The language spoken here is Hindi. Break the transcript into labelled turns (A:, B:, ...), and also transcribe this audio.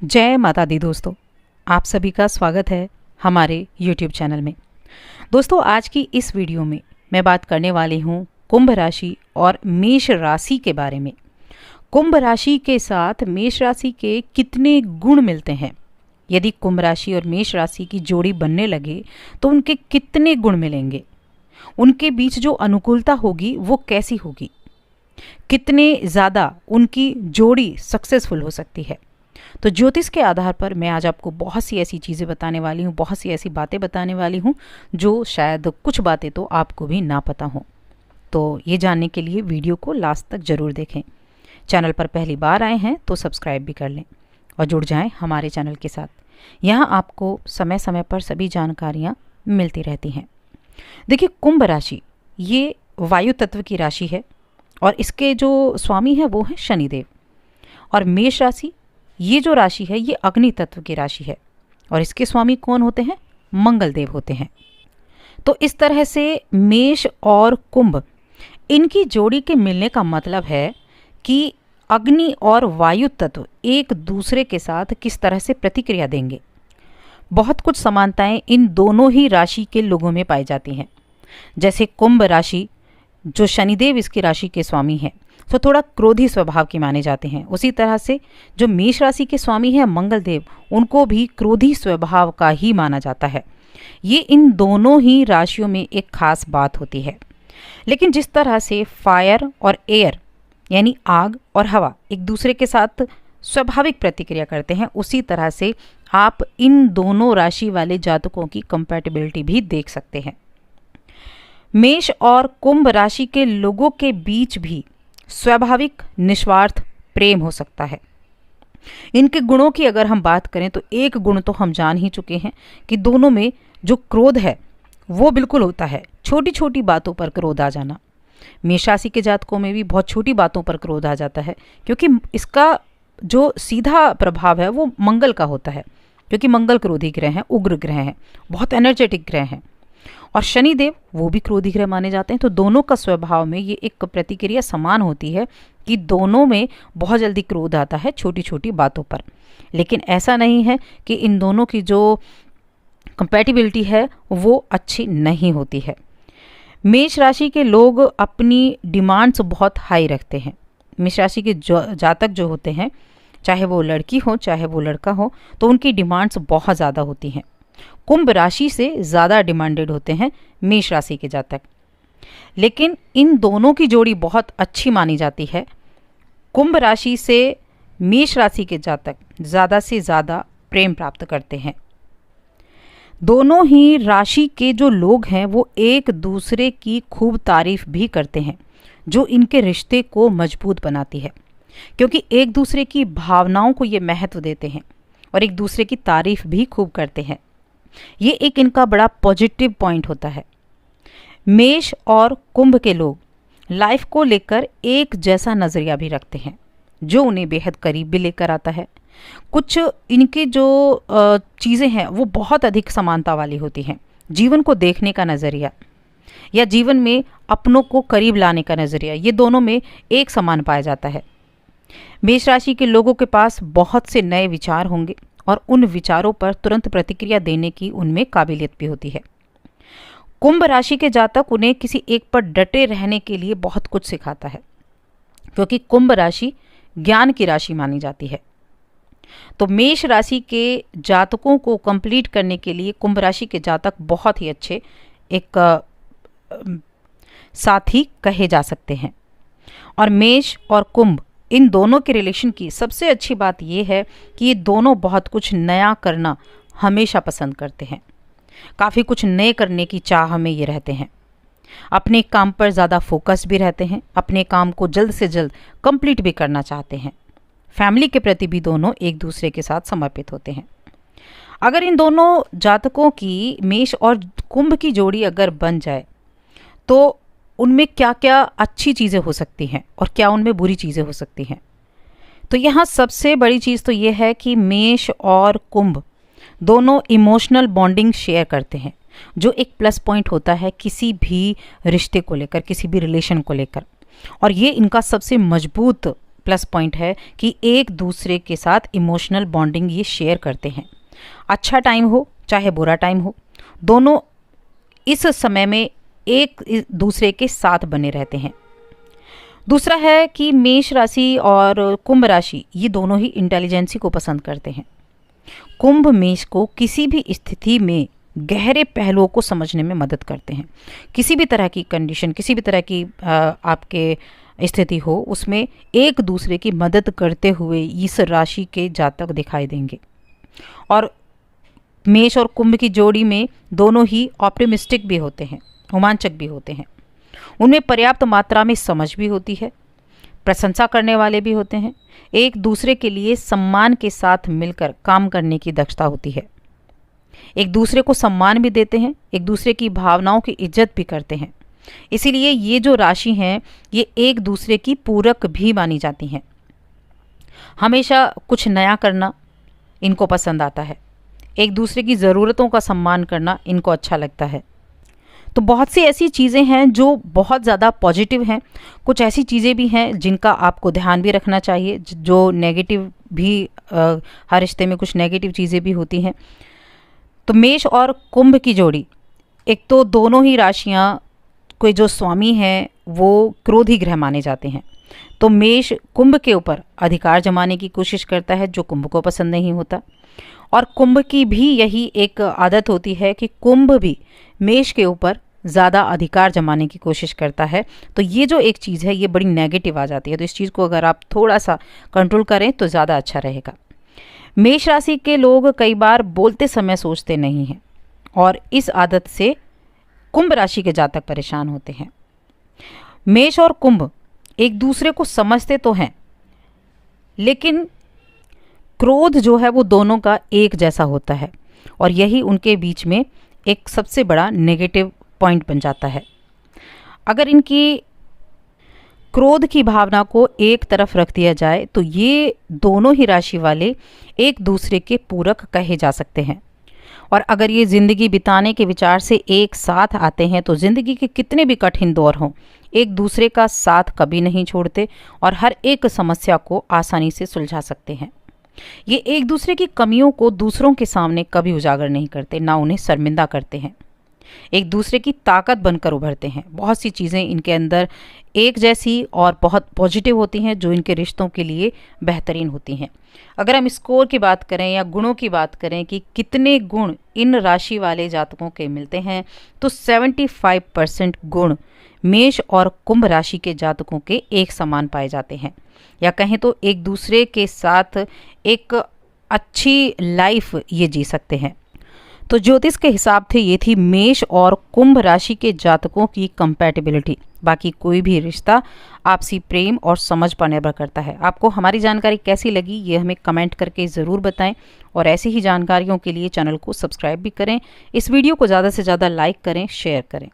A: जय माता दी दोस्तों, आप सभी का स्वागत है हमारे YouTube चैनल में। दोस्तों, आज की इस वीडियो में मैं बात करने वाली हूँ कुंभ राशि और मेष राशि के बारे में। कुंभ राशि के साथ मेष राशि के कितने गुण मिलते हैं, यदि कुंभ राशि और मेष राशि की जोड़ी बनने लगे तो उनके कितने गुण मिलेंगे, उनके बीच जो अनुकूलता होगी वो कैसी होगी, कितने ज़्यादा उनकी जोड़ी सक्सेसफुल हो सकती है। तो ज्योतिष के आधार पर मैं आज आपको बहुत सी ऐसी चीज़ें बताने वाली हूँ, बहुत सी ऐसी बातें बताने वाली हूँ जो शायद कुछ बातें तो आपको भी ना पता हों। तो ये जानने के लिए वीडियो को लास्ट तक ज़रूर देखें। चैनल पर पहली बार आए हैं तो सब्सक्राइब भी कर लें और जुड़ जाएं हमारे चैनल के साथ। यहाँ आपको समय समय पर सभी जानकारियाँ मिलती रहती हैं। देखिए, कुंभ राशि ये वायु तत्व की राशि है और इसके जो स्वामी हैं वो हैं शनिदेव। और मेष राशि ये जो राशि है ये अग्नि तत्व की राशि है और इसके स्वामी कौन होते हैं? मंगल देव होते हैं। तो इस तरह से मेष और कुंभ, इनकी जोड़ी के मिलने का मतलब है कि अग्नि और वायु तत्व एक दूसरे के साथ किस तरह से प्रतिक्रिया देंगे। बहुत कुछ समानताएं इन दोनों ही राशि के लोगों में पाई जाती हैं। जैसे कुंभ राशि, जो शनिदेव इसकी राशि के स्वामी हैं, तो थोड़ा क्रोधी स्वभाव के माने जाते हैं। उसी तरह से जो मेष राशि के स्वामी हैं मंगल देव, उनको भी क्रोधी स्वभाव का ही माना जाता है। ये इन दोनों ही राशियों में एक खास बात होती है। लेकिन जिस तरह से फायर और एयर यानी आग और हवा एक दूसरे के साथ स्वाभाविक प्रतिक्रिया करते हैं, उसी तरह से आप इन दोनों राशि वाले जातकों की कंपैटिबिलिटी भी देख सकते हैं। मेष और कुंभ राशि के लोगों के बीच भी स्वाभाविक निस्वार्थ प्रेम हो सकता है। इनके गुणों की अगर हम बात करें तो एक गुण तो हम जान ही चुके हैं कि दोनों में जो क्रोध है वो बिल्कुल होता है। छोटी छोटी बातों पर क्रोध आ जाना, मेष राशि के जातकों में भी बहुत छोटी बातों पर क्रोध आ जाता है, क्योंकि इसका जो सीधा प्रभाव है वो मंगल का होता है, क्योंकि मंगल क्रोधी ग्रह हैं, उग्र ग्रह हैं, बहुत एनर्जेटिक ग्रह हैं। और शनिदेव वो भी क्रोधी ग्रह माने जाते हैं। तो दोनों का स्वभाव में ये एक प्रतिक्रिया समान होती है कि दोनों में बहुत जल्दी क्रोध आता है छोटी छोटी बातों पर। लेकिन ऐसा नहीं है कि इन दोनों की जो कंपैटिबिलिटी है वो अच्छी नहीं होती है। मेष राशि के लोग अपनी डिमांड्स बहुत हाई रखते हैं। मेष राशि के जातक जो होते हैं, चाहे वो लड़की हो चाहे वो लड़का हो, तो उनकी डिमांड्स बहुत ज़्यादा होती हैं। कुंभ राशि से ज़्यादा डिमांडेड होते हैं मेष राशि के जातक। लेकिन इन दोनों की जोड़ी बहुत अच्छी मानी जाती है। कुंभ राशि से मेष राशि के जातक ज़्यादा से ज़्यादा प्रेम प्राप्त करते हैं। दोनों ही राशि के जो लोग हैं वो एक दूसरे की खूब तारीफ भी करते हैं, जो इनके रिश्ते को मजबूत बनाती है, क्योंकि एक दूसरे की भावनाओं को ये महत्व देते हैं और एक दूसरे की तारीफ भी खूब करते हैं। ये एक इनका बड़ा पॉजिटिव पॉइंट होता है। मेष और कुंभ के लोग लाइफ को लेकर एक जैसा नज़रिया भी रखते हैं, जो उन्हें बेहद करीब भी लेकर आता है। कुछ इनके जो चीज़ें हैं वो बहुत अधिक समानता वाली होती हैं। जीवन को देखने का नज़रिया या जीवन में अपनों को करीब लाने का नज़रिया, ये दोनों में एक समान पाया जाता है। मेष राशि के लोगों के पास बहुत से नए विचार होंगे और उन विचारों पर तुरंत प्रतिक्रिया देने की उनमें काबिलियत भी होती है। कुंभ राशि के जातक उन्हें किसी एक पर डटे रहने के लिए बहुत कुछ सिखाता है, क्योंकि कुंभ राशि ज्ञान की राशि मानी जाती है। तो मेष राशि के जातकों को कंप्लीट करने के लिए कुंभ राशि के जातक बहुत ही अच्छे एक साथी कहे जा सकते हैं। और मेष और कुंभ, इन दोनों के रिलेशन की सबसे अच्छी बात यह है कि ये दोनों बहुत कुछ नया करना हमेशा पसंद करते हैं। काफ़ी कुछ नए करने की चाह में ये रहते हैं। अपने काम पर ज़्यादा फोकस भी रहते हैं, अपने काम को जल्द से जल्द कंप्लीट भी करना चाहते हैं। फैमिली के प्रति भी दोनों एक दूसरे के साथ समर्पित होते हैं। अगर इन दोनों जातकों की मेष और कुंभ की जोड़ी अगर बन जाए तो उनमें क्या क्या अच्छी चीज़ें हो सकती हैं और क्या उनमें बुरी चीज़ें हो सकती हैं। तो यहाँ सबसे बड़ी चीज़ तो ये है कि मेष और कुंभ दोनों इमोशनल बॉन्डिंग शेयर करते हैं, जो एक प्लस पॉइंट होता है किसी भी रिश्ते को लेकर, किसी भी रिलेशन को लेकर। और ये इनका सबसे मजबूत प्लस पॉइंट है कि एक दूसरे के साथ इमोशनल बॉन्डिंग ये शेयर करते हैं। अच्छा टाइम हो चाहे बुरा टाइम हो, दोनों इस समय में एक दूसरे के साथ बने रहते हैं। दूसरा है कि मेष राशि और कुंभ राशि ये दोनों ही इंटेलिजेंसी को पसंद करते हैं। कुंभ मेष को किसी भी स्थिति में गहरे पहलुओं को समझने में मदद करते हैं। किसी भी तरह की कंडीशन, किसी भी तरह की आपके स्थिति हो, उसमें एक दूसरे की मदद करते हुए इस राशि के जातक दिखाई देंगे। और मेष और कुंभ की जोड़ी में दोनों ही ऑप्टिमिस्टिक भी होते हैं, रोमांचक भी होते हैं। उनमें पर्याप्त मात्रा में समझ भी होती है, प्रशंसा करने वाले भी होते हैं। एक दूसरे के लिए सम्मान के साथ मिलकर काम करने की दक्षता होती है। एक दूसरे को सम्मान भी देते हैं, एक दूसरे की भावनाओं की इज्जत भी करते हैं। इसीलिए ये जो राशि हैं ये एक दूसरे की पूरक भी मानी जाती हैं। हमेशा कुछ नया करना इनको पसंद आता है। एक दूसरे की ज़रूरतों का सम्मान करना इनको अच्छा लगता है। तो बहुत सी ऐसी चीज़ें हैं जो बहुत ज़्यादा पॉजिटिव हैं। कुछ ऐसी चीज़ें भी हैं जिनका आपको ध्यान भी रखना चाहिए, जो नेगेटिव भी हर रिश्ते में कुछ नेगेटिव चीज़ें भी होती हैं। तो मेष और कुंभ की जोड़ी, एक तो दोनों ही राशियाँ कोई जो स्वामी हैं वो क्रोधी ग्रह माने जाते हैं। तो मेष कुंभ के ऊपर अधिकार जमाने की कोशिश करता है, जो कुंभ को पसंद नहीं होता। और कुंभ की भी यही एक आदत होती है कि कुंभ भी मेष के ऊपर ज़्यादा अधिकार जमाने की कोशिश करता है। तो ये जो एक चीज़ है ये बड़ी नेगेटिव आ जाती है। तो इस चीज़ को अगर आप थोड़ा सा कंट्रोल करें तो ज़्यादा अच्छा रहेगा। मेष राशि के लोग कई बार बोलते समय सोचते नहीं हैं और इस आदत से कुंभ राशि के जातक परेशान होते हैं। मेष और कुंभ एक दूसरे को समझते तो हैं, लेकिन क्रोध जो है वो दोनों का एक जैसा होता है और यही उनके बीच में एक सबसे बड़ा नेगेटिव पॉइंट बन जाता है। अगर इनकी क्रोध की भावना को एक तरफ रख दिया जाए तो ये दोनों ही राशि वाले एक दूसरे के पूरक कहे जा सकते हैं। और अगर ये ज़िंदगी बिताने के विचार से एक साथ आते हैं तो ज़िंदगी के कितने भी कठिन दौर हों, एक दूसरे का साथ कभी नहीं छोड़ते और हर एक समस्या को आसानी से सुलझा सकते हैं। ये एक दूसरे की कमियों को दूसरों के सामने कभी उजागर नहीं करते, ना उन्हें शर्मिंदा करते हैं। एक दूसरे की ताकत बनकर उभरते हैं। बहुत सी चीज़ें इनके अंदर एक जैसी और बहुत पॉजिटिव होती हैं जो इनके रिश्तों के लिए बेहतरीन होती हैं। अगर हम स्कोर की बात करें या गुणों की बात करें कि कितने गुण इन राशि वाले जातकों के मिलते हैं, तो 75% गुण मेष और कुंभ राशि के जातकों के एक समान पाए जाते हैं, या कहें तो एक दूसरे के साथ एक अच्छी लाइफ ये जी सकते हैं। तो ज्योतिष के हिसाब से ये थी मेष और कुंभ राशि के जातकों की कंपैटिबिलिटी। बाकी कोई भी रिश्ता आपसी प्रेम और समझ पर निर्भर करता है। आपको हमारी जानकारी कैसी लगी ये हमें कमेंट करके ज़रूर बताएं और ऐसी ही जानकारियों के लिए चैनल को सब्सक्राइब भी करें। इस वीडियो को ज़्यादा से ज़्यादा लाइक करें, शेयर करें।